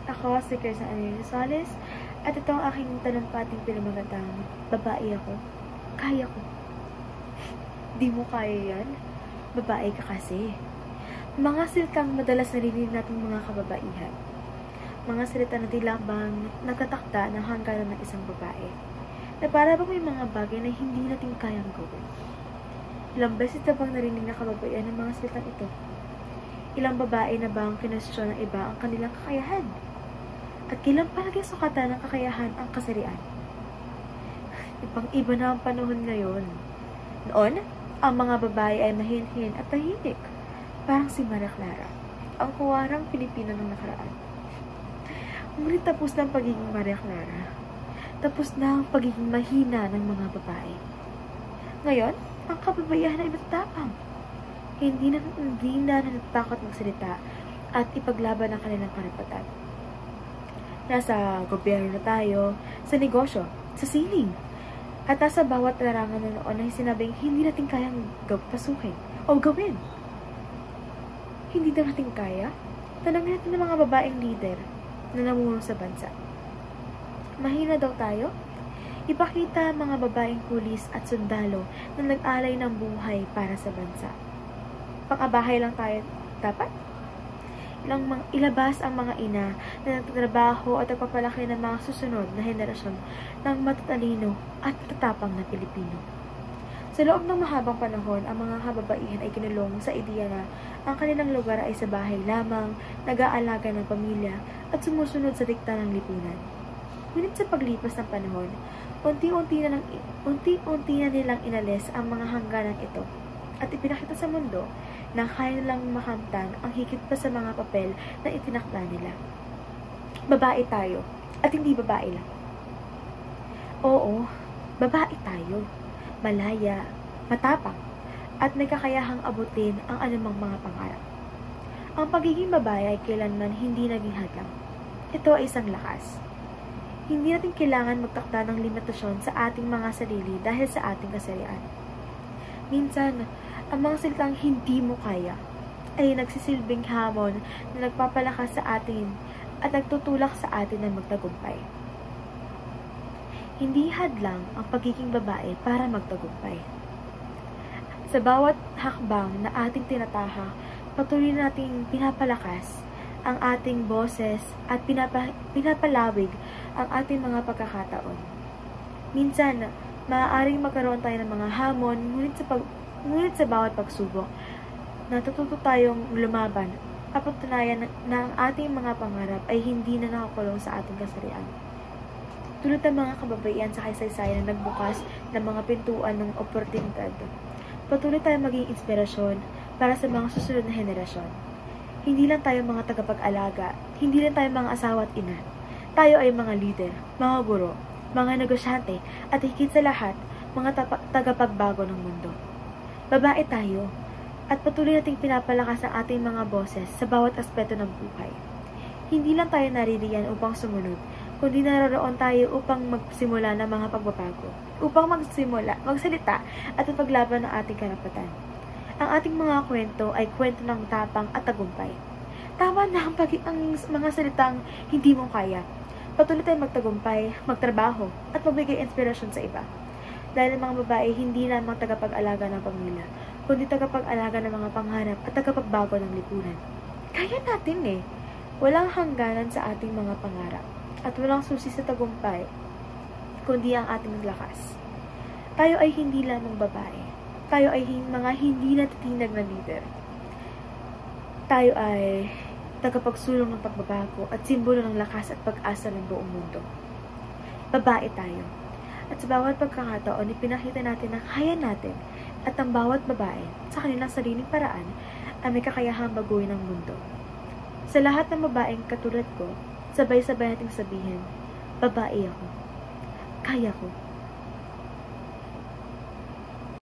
Ako si Kirsten Annie Rosales at ito ang aking talumpating pinamagatang babae ako. Kaya ko. Di mo kaya yan? Babae ka kasi. Mga salitang madalas narinig nating mga kababaihan. Mga salita na tila bang nagtatakda ng hangganan ng isang babae. Na para bang may mga bagay na hindi natin kayang gawin. Ilang beses na bang narinig na kababaihan ng mga salitang ito? Ilang babae na bang kinwestiyon ng iba ang kanilang kakayahan? At kailan palagi sukatan ng kakayahan ang kasarian? Ibang-iba na ang panahon ngayon. Noon, ang mga babae ay mahinhin at tahimik. Parang si Maria Clara, ang kuwarang Pilipino ng nakaraan. Ngunit tapos na ang pagiging Maria Clara. Tapos na ang pagiging mahina ng mga babae. Ngayon, ang kababaihan ay matapang. Hindi na natatakot magsalita at ipaglaban ang kanilang karapatan. Nasa gobyerno na tayo, sa negosyo, sa sining, at nasa bawat larangan na noon ay sinabing hindi natin kayang pasukin o gawin. Hindi daw natin kaya? Tanangin natin ng mga babaeng leader na namumuno sa bansa. Mahina daw tayo? Ipakita ang mga babaeng pulis at sundalo na nag-alay ng buhay para sa bansa. Pang-abahay lang tayo dapat? Ilabas ang mga ina na nagtatrabaho at nagpapalaki ng mga susunod na henerasyon ng matatalino at tatapang na Pilipino. Sa loob ng mahabang panahon, ang mga kababaihan ay kinulong sa ideya na ang kanilang lugar ay sa bahay lamang, nag-aalaga ng pamilya at sumusunod sa dikta ng lipunan. Ngunit sa paglipas ng panahon, unti-unti na nilang inalis ang mga hangganan ito at ipinakita sa mundo na kaya nilang makamtan ang higit pa sa mga papel na itinakda nila. Babae tayo, at hindi babae lang. Oo, babae tayo. Malaya, matapang, at may kakayahang abutin ang anumang mga pangarap. Ang pagiging babae ay kailanman hindi naging hadlang. Ito ay isang lakas. Hindi natin kailangan magtakda ng limitasyon sa ating mga sarili dahil sa ating kasarian. Minsan, ang mga salitang hindi mo kaya ay nagsisilbing hamon na nagpapalakas sa atin at nagtutulak sa atin na magtagumpay. Hindi hadlang ang pagiging babae para magtagumpay. Sa bawat hakbang na ating tinataha, patuloy nating pinapalakas ang ating boses at pinapalawig ang ating mga pagkakataon. Minsan, maaaring magkaroon tayo ng mga hamon, ngunit sa bawat pagsubok, natututo tayong lumaban at patunayan na ang ating mga pangarap ay hindi na nakakulong sa ating kasarian. Tulad ng mga kababaihan sa kasaysayan na nagbukas ng mga pintuan ng oportunidad, patuloy tayong maging inspirasyon para sa mga susunod na henerasyon. Hindi lang tayo mga tagapag-alaga, hindi lang tayo mga asawa at ina. Tayo ay mga leader, mga guro, mga negosyante, at higit sa lahat, mga tagapagbago ng mundo. Babae tayo, at patuloy nating pinapalakas ang ating mga boses sa bawat aspeto ng buhay. Hindi lang tayo naririyan upang sumunod, kundi naroon tayo upang magsimula ng mga pagbabago, upang magsalita at ipaglaban ng ating karapatan. Ang ating mga kwento ay kwento ng tapang at tagumpay. Tama na ang mga salitang hindi mo kaya. Patuloy tayong magtagumpay, magtrabaho, at magbigay inspirasyon sa iba. Dahil ang mga babae hindi lamang tagapag-alaga ng pamilya, kundi tagapag-alaga ng mga pangarap at tagapagbago ng lipunan. Kaya natin Walang hangganan sa ating mga pangarap at walang susi sa tagumpay, kundi ang ating lakas. Tayo ay hindi lamang babae. Tayo ay mga hindi natitinag na leader. Tayo ay tagapagsulong ng pagbabago at simbolo ng lakas at pag-asa ng buong mundo. Babae tayo. At sa bawat pagkakataon, ipinakita natin na kaya natin at ang bawat babae sa kanilang sariling paraan ay may kakayahang baguhin ang mundo. Sa lahat ng babaeng katulad ko, sabay-sabay nating sabihin, babae ako. Kaya ko.